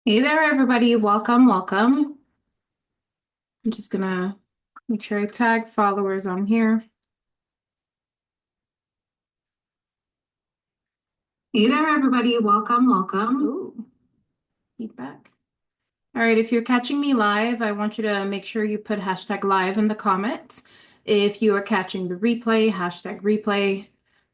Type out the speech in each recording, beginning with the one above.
Hey there, everybody. Welcome, welcome. I'm just gonna make sure I tag followers on here. Hey there, everybody. Welcome, welcome. Ooh, feedback. All right, if you're catching me live, I want you to make sure you put hashtag live in the comments. If you are catching the replay, hashtag replay.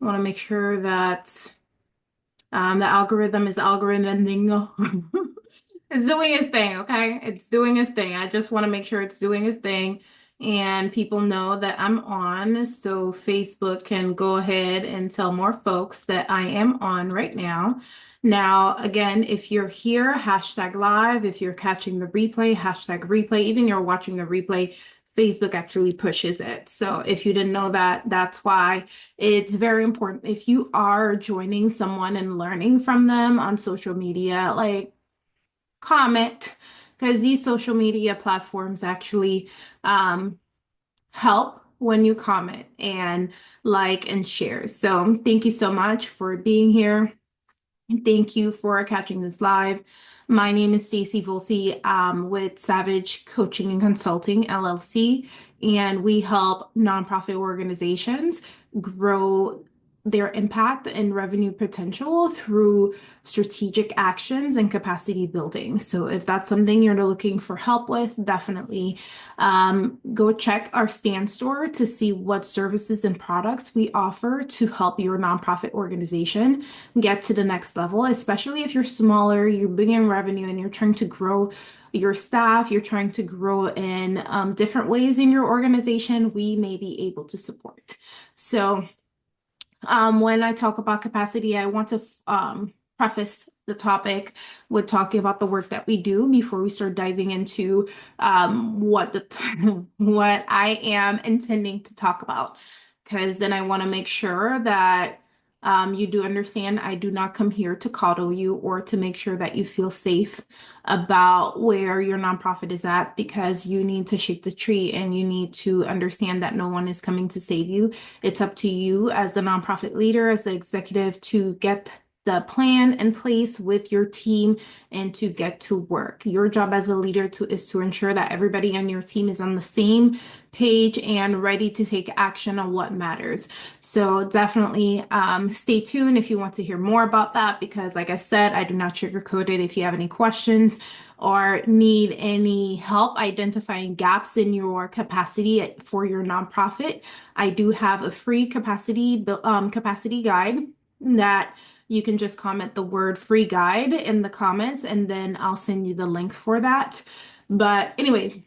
I want to make sure that the algorithm is algorithming. It's doing its thing, okay? It's doing its thing. I just want to make sure it's doing its thing and people know that I'm on so Facebook can go ahead and tell more folks that I am on right now. Now, again, if you're here, hashtag live. If you're catching the replay, hashtag replay. Even you're watching the replay, Facebook actually pushes it. So if you didn't know that, that's why it's very important. If you are joining someone and learning from them on social media, like comment, because these social media platforms actually help when you comment and like and share. So thank you so much for being here. Thank you for catching this live. My name is Stacy Volsi with Savage Coaching and Consulting LLC, and we help nonprofit organizations grow their impact and revenue potential through strategic actions and capacity building. So if that's something you're looking for help with, definitely go check our stand store to see what services and products we offer to help your nonprofit organization get to the next level, especially if you're smaller, you're bringing revenue and you're trying to grow your staff, you're trying to grow in different ways in your organization, we may be able to support. So when I talk about capacity, I want to preface the topic with talking about the work that we do before we start diving into what I am intending to talk about. Because then I want to make sure that you do understand I do not come here to coddle you or to make sure that you feel safe about where your nonprofit is at, because you need to shake the tree and you need to understand that no one is coming to save you. It's up to you as the nonprofit leader, as the executive, to get the plan in place with your team and to get to work. Your job as a leader is to ensure that everybody on your team is on the same page and ready to take action on what matters. So definitely stay tuned if you want to hear more about that, because like I said, I do not sugarcoat it. If you have any questions or need any help identifying gaps in your capacity for your nonprofit, I do have a free capacity guide that you can just comment the word free guide in the comments and then I'll send you the link for that. But anyways,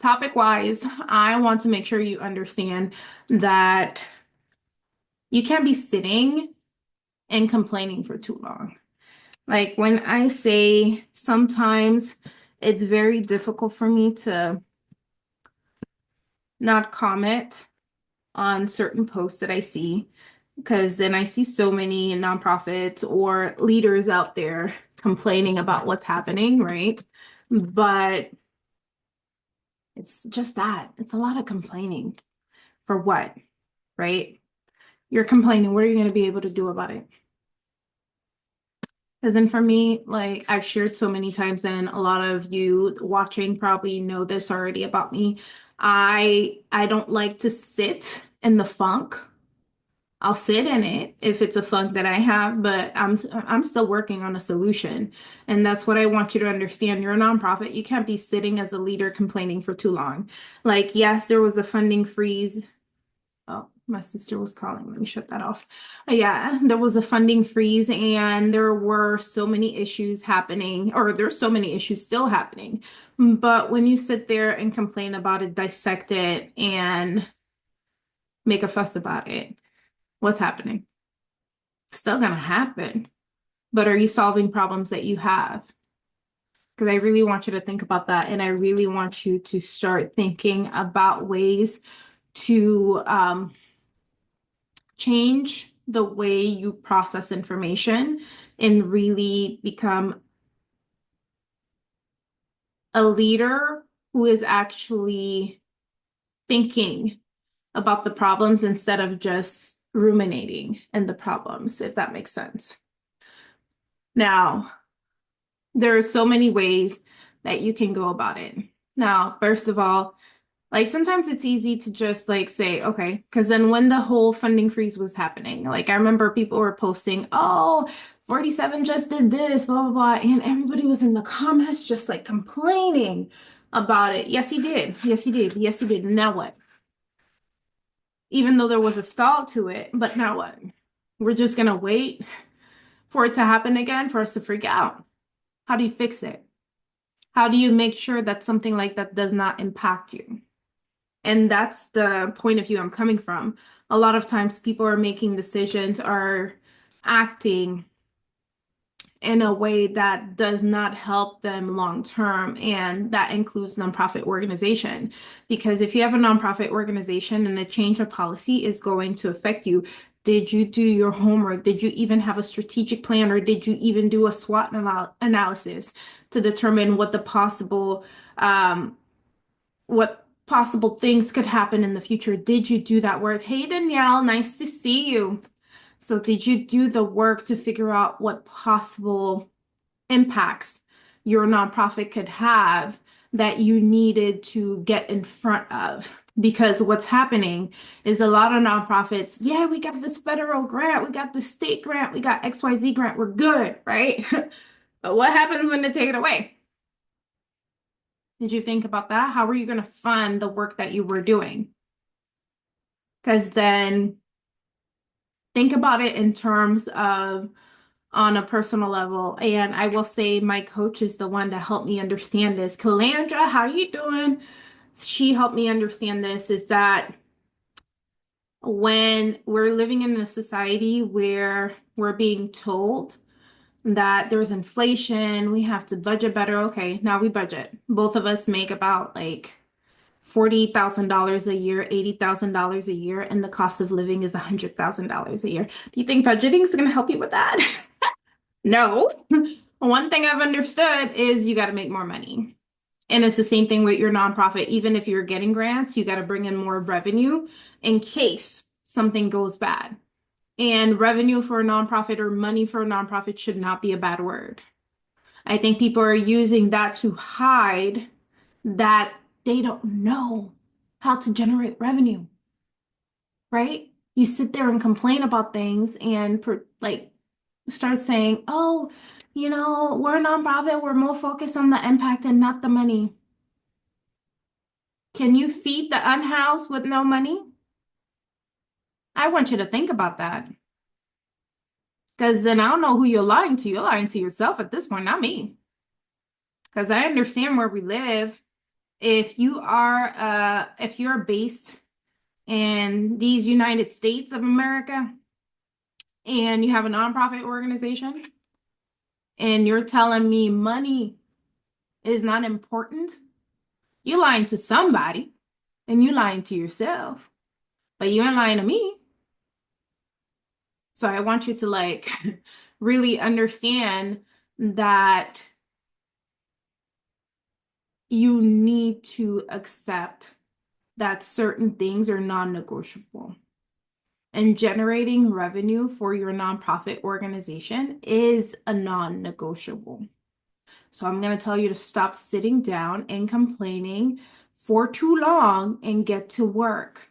topic wise, I want to make sure you understand that you can't be sitting and complaining for too long. Like when I say sometimes it's very difficult for me to not comment on certain posts that I see, because then I see so many nonprofits or leaders out there complaining about what's happening, right? But it's just that. It's a lot of complaining. For what, right? You're complaining. What are you going to be able to do about it? Because then for me, like I've shared so many times, and a lot of you watching probably know this already about me. I don't like to sit in the funk. I'll sit in it if it's a funk that I have, but I'm still working on a solution. And that's what I want you to understand. You're a nonprofit. You can't be sitting as a leader complaining for too long. Like, yes, there was a funding freeze. Oh, my sister was calling. Let me shut that off. Yeah, there was a funding freeze and there were so many issues happening, or there's so many issues still happening. But when you sit there and complain about it, dissect it, and make a fuss about it, what's happening? Still gonna happen. But are you solving problems that you have? Because I really want you to think about that. And I really want you to start thinking about ways to change the way you process information and really become a leader who is actually thinking about the problems instead of just ruminating in the problems, if that makes sense. Now, There are so many ways that you can go about it. Now, first of all, like sometimes it's easy to just like say, okay, because then when the whole funding freeze was happening, like I remember people were posting, oh, 47 just did this, blah, blah, blah. And everybody was in the comments just like complaining about it. Yes, he did. Yes, he did. Yes, he did. Now what? Even though there was a stall to it, but now what? We're just gonna wait for it to happen again for us to freak out. How do you fix it? How do you make sure that something like that does not impact you? And that's the point of view I'm coming from. A lot of times people are making decisions or acting in a way that does not help them long term. And that includes nonprofit organization. Because if you have a nonprofit organization and a change of policy is going to affect you, did you do your homework? Did you even have a strategic plan, or did you even do a SWOT analysis to determine what possible things could happen in the future? Did you do that work? Hey, Danielle, nice to see you. So, did you do the work to figure out what possible impacts your nonprofit could have that you needed to get in front of? Because what's happening is a lot of nonprofits, yeah, we got this federal grant, we got the state grant, we got XYZ grant, we're good, right? But what happens when they take it away? Did you think about that? How are you going to fund the work that you were doing? Because then think about it in terms of on a personal level. And I will say my coach is the one that helped me understand this. Calandra, how you doing? She helped me understand this, is that when we're living in a society where we're being told that there's inflation, we have to budget better. Okay, now we budget. Both of us make about like $40,000 a year, $80,000 a year, and the cost of living is $100,000 a year. Do you think budgeting is going to help you with that? No. One thing I've understood is you got to make more money. And it's the same thing with your nonprofit. Even if you're getting grants, you got to bring in more revenue in case something goes bad. And revenue for a nonprofit or money for a nonprofit should not be a bad word. I think people are using that to hide that they don't know how to generate revenue, right? You sit there and complain about things and like start saying, oh, we're a nonprofit, we're more focused on the impact and not the money. Can you feed the unhoused with no money? I want you to think about that. Because then I don't know who you're lying to. You're lying to yourself at this point, not me. Because I understand where we live. If you're based in these United States of America and you have a nonprofit organization and you're telling me money is not important, you're lying to somebody and you're lying to yourself, but you ain't lying to me. So I want you to like really understand that you need to accept that certain things are non-negotiable. And generating revenue for your nonprofit organization is a non-negotiable. So I'm going to tell you to stop sitting down and complaining for too long and get to work.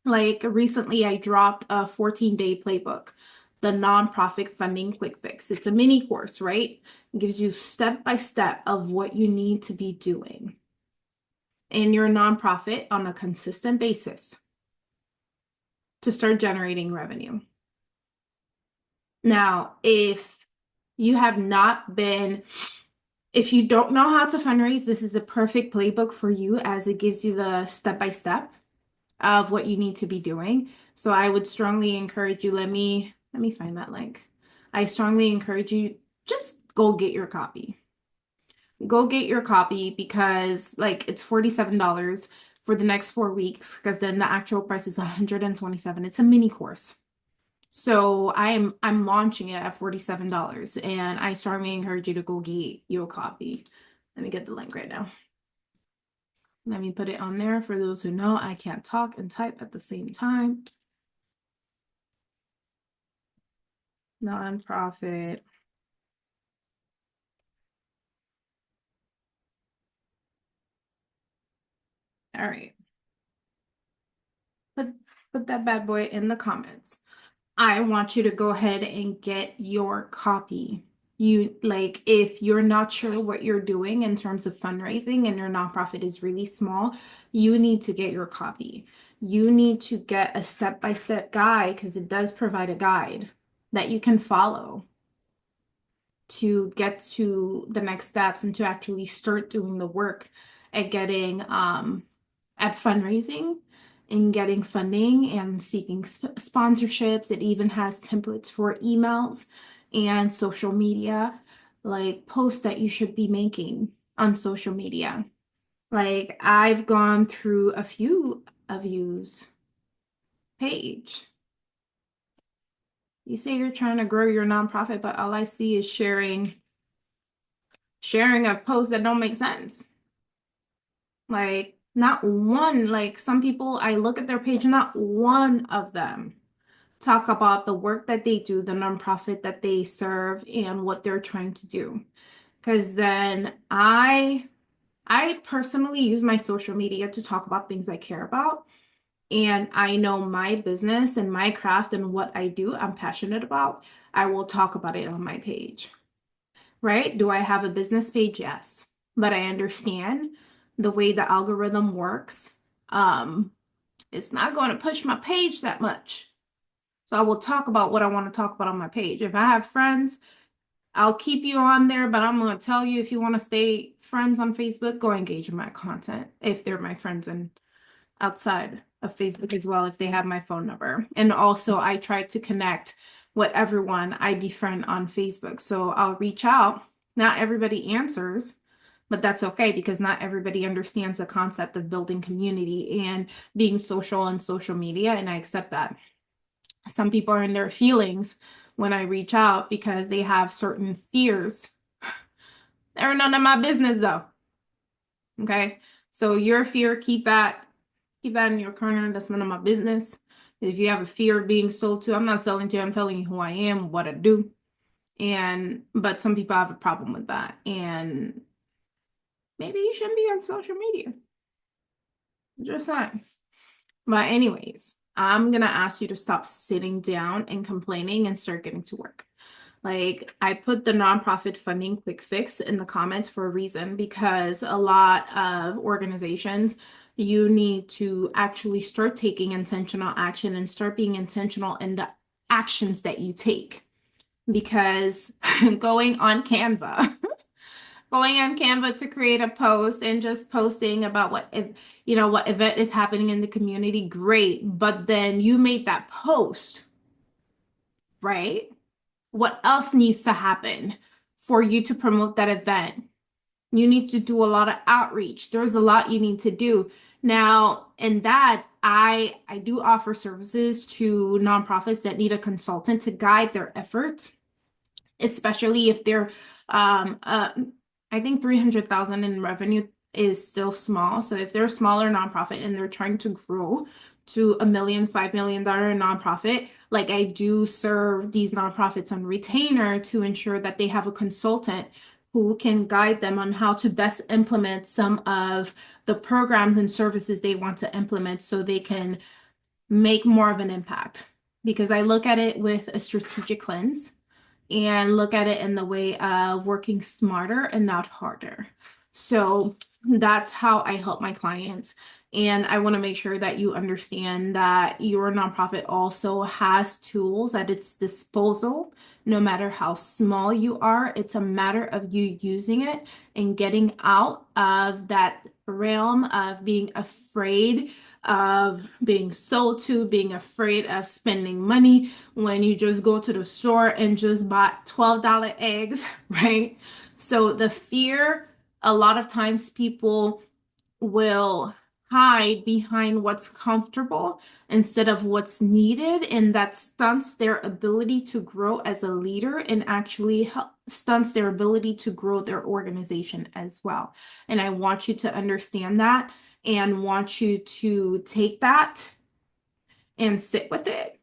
Like recently, I dropped a 14-day playbook, the Nonprofit Funding Quick Fix. It's a mini course, right? It gives you step by step of what you need to be doing in your nonprofit on a consistent basis to start generating revenue. Now, if you have not been, if you don't know how to fundraise, this is a perfect playbook for you as it gives you the step by step of what you need to be doing. So I would strongly encourage you, let me find that link. I strongly encourage you, just go get your copy. Go get your copy because like it's $47 for the next 4 weeks, because then the actual price is $127. It's a mini course. So I'm launching it at $47 and I strongly encourage you to go get your copy. Let me get the link right now. Let me put it on there for those who know I can't talk and type at the same time. Nonprofit All right. Put put that bad boy in the comments. I want you to go ahead and get your copy. You like if you're not sure what you're doing in terms of fundraising and your nonprofit is really small, you need to get your copy. You need to get a step-by-step guide because it does provide a guide that you can follow to get to the next steps and to actually start doing the work at getting at fundraising and getting funding and seeking sponsorships. It even has templates for emails and social media, like posts that you should be making on social media. Like I've gone through a few of you's page. You say you're trying to grow your nonprofit, but all I see is sharing a post that don't make sense. Like not one, like some people, I look at their page, not one of them talk about the work that they do, the nonprofit that they serve, and what they're trying to do. Because then I personally use my social media to talk about things I care about. And I know my business and my craft and what I do, I'm passionate about. I will talk about it on my page, right? Do I have a business page? Yes. But I understand the way the algorithm works. Um, it's not going to push my page that much. So I will talk about what I want to talk about on my page. If I have friends, I'll keep you on there, but I'm going to tell you if you want to stay friends on Facebook, go engage in my content if they're my friends and outside of Facebook as well, if they have my phone number. And also, I try to connect with everyone I befriend on Facebook. So I'll reach out. Not everybody answers, but that's okay because not everybody understands the concept of building community and being social on social media. And I accept that. Some people are in their feelings when I reach out because they have certain fears. They're none of my business though. Okay. So your fear, keep that in your corner. That's none of my business. If you have a fear of being sold to, I'm not selling to you. I'm telling you who I am, what I do. But some people have a problem with that. And maybe you shouldn't be on social media. Just saying. But anyways, I'm gonna ask you to stop sitting down and complaining and start getting to work. Like I put the nonprofit funding quick fix in the comments for a reason because a lot of organizations, you need to actually start taking intentional action and start being intentional in the actions that you take. Because going on Canva, going on Canva to create a post and just posting about what if what event is happening in the community, great. But then you made that post, right? What else needs to happen for you to promote that event? You need to do a lot of outreach. There's a lot you need to do. Now, in that, I do offer services to nonprofits that need a consultant to guide their efforts, especially if they're I think 300,000 in revenue is still small. So if they're a smaller nonprofit and they're trying to grow to $1 million, $5 million nonprofit, like I do serve these nonprofits on retainer to ensure that they have a consultant who can guide them on how to best implement some of the programs and services they want to implement so they can make more of an impact. Because I look at it with a strategic lens and look at it in the way of working smarter and not harder. So that's how I help my clients. And I want to make sure that you understand that your nonprofit also has tools at its disposal. No matter how small you are, it's a matter of you using it and getting out of that realm of being afraid of being sold to, being afraid of spending money when you just go to the store and just bought $12 eggs, right? So the fear, a lot of times people will hide behind what's comfortable instead of what's needed, and that stunts their ability to grow as a leader and actually stunts their ability to grow their organization as well. And I want you to understand that and want you to take that and sit with it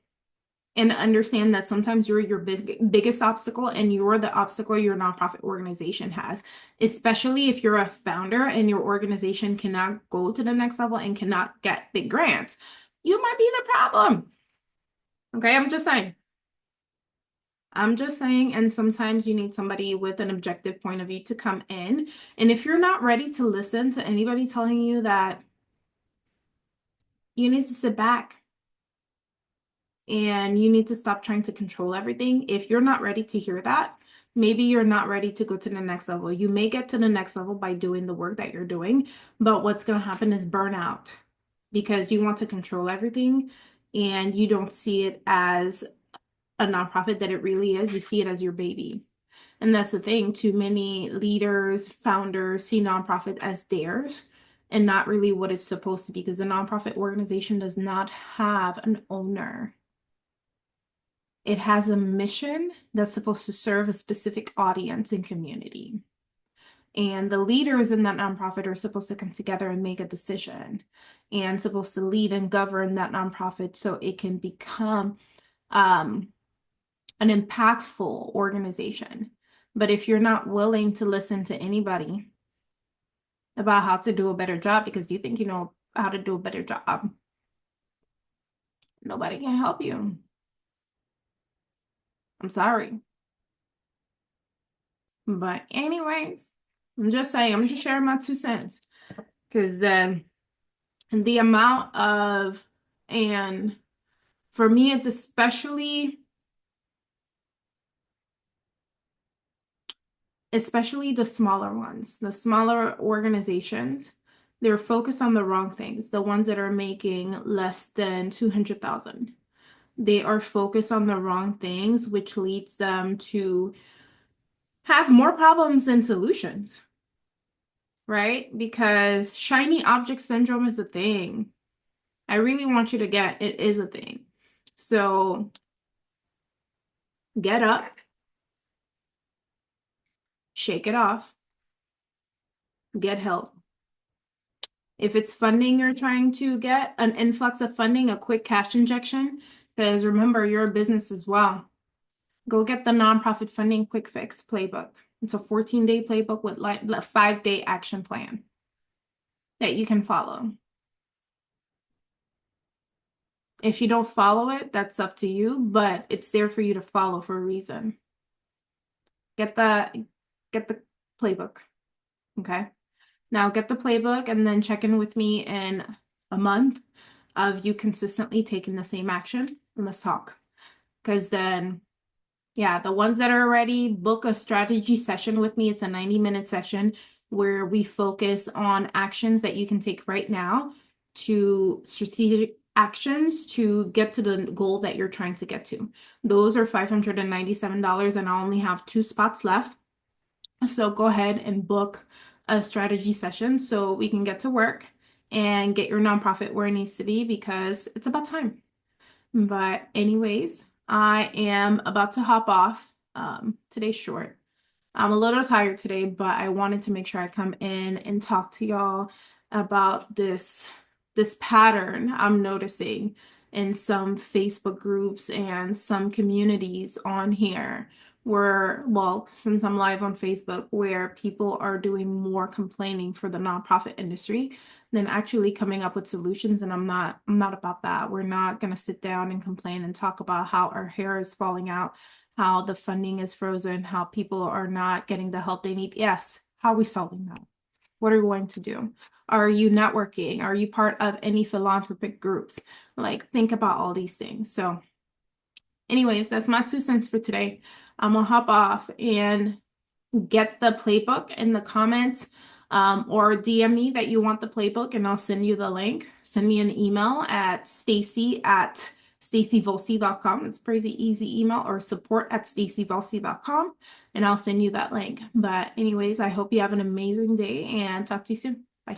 and understand that sometimes you're your biggest obstacle and you're the obstacle your nonprofit organization has, especially if you're a founder and your organization cannot go to the next level and cannot get big grants. You might be the problem. Okay, I'm just saying. I'm just saying, and sometimes you need somebody with an objective point of view to come in. And if you're not ready to listen to anybody telling you that, you need to sit back and you need to stop trying to control everything. If you're not ready to hear that, maybe you're not ready to go to the next level. You may get to the next level by doing the work that you're doing, but what's going to happen is burnout because you want to control everything and you don't see it as a nonprofit that it really is. You see it as your baby. And that's the thing. Too many leaders, founders see nonprofit as theirs and not really what it's supposed to be because the nonprofit organization does not have an owner. It has a mission that's supposed to serve a specific audience and community. And the leaders in that nonprofit are supposed to come together and make a decision and supposed to lead and govern that nonprofit so it can become an impactful organization. But if you're not willing to listen to anybody about how to do a better job because you think you know how to do a better job, nobody can help you. I'm sorry. But anyways, I'm just saying, I'm just sharing my 2 cents because the amount of, and for me, it's especially the smaller ones, the smaller organizations, they're focused on the wrong things. The ones that are making less than 200,000, they are focused on the wrong things, which leads them to have more problems than solutions, right? Because shiny object syndrome is a thing. I really want you to get it is a thing. So get up, shake it off, get help. If it's funding you're trying to get, an influx of funding, a quick cash injection, because remember, you're a business as well. Go get the nonprofit funding quick fix playbook. It's a 14-day playbook with like a 5-day action plan that you can follow. If you don't follow it, that's up to you, but it's there for you to follow for a reason. Get the playbook. Okay. Now get the playbook and then check in with me in a month of you consistently taking the same action and let's talk. Because then, yeah, the ones that are ready, book a strategy session with me. It's a 90-minute session where we focus on actions that you can take right now to strategic actions to get to the goal that you're trying to get to. Those are $597 and I only have 2 spots left. So go ahead and book a strategy session so we can get to work and get your nonprofit where it needs to be because it's about time. But anyways, I am about to hop off. Today's short. I'm a little tired today, but I wanted to make sure I come in and talk to y'all about this pattern I'm noticing in some Facebook groups and some communities on here where, well, since I'm live on Facebook, where people are doing more complaining for the nonprofit industry than actually coming up with solutions. And I'm not about that. We're not going to sit down and complain and talk about how our hair is falling out, how the funding is frozen, how people are not getting the help they need. Yes, how are we solving that? What are we going to do? Are you networking? Are you part of any philanthropic groups? Like, think about all these things. So anyways, that's my 2 cents for today. I'm gonna hop off and get the playbook in the comments or DM me that you want the playbook and I'll send you the link. Send me an email at stacy@stacyvolsi.com. It's pretty easy email, or support@stacyvolsi.com and I'll send you that link. But anyways, I hope you have an amazing day and talk to you soon. Bye.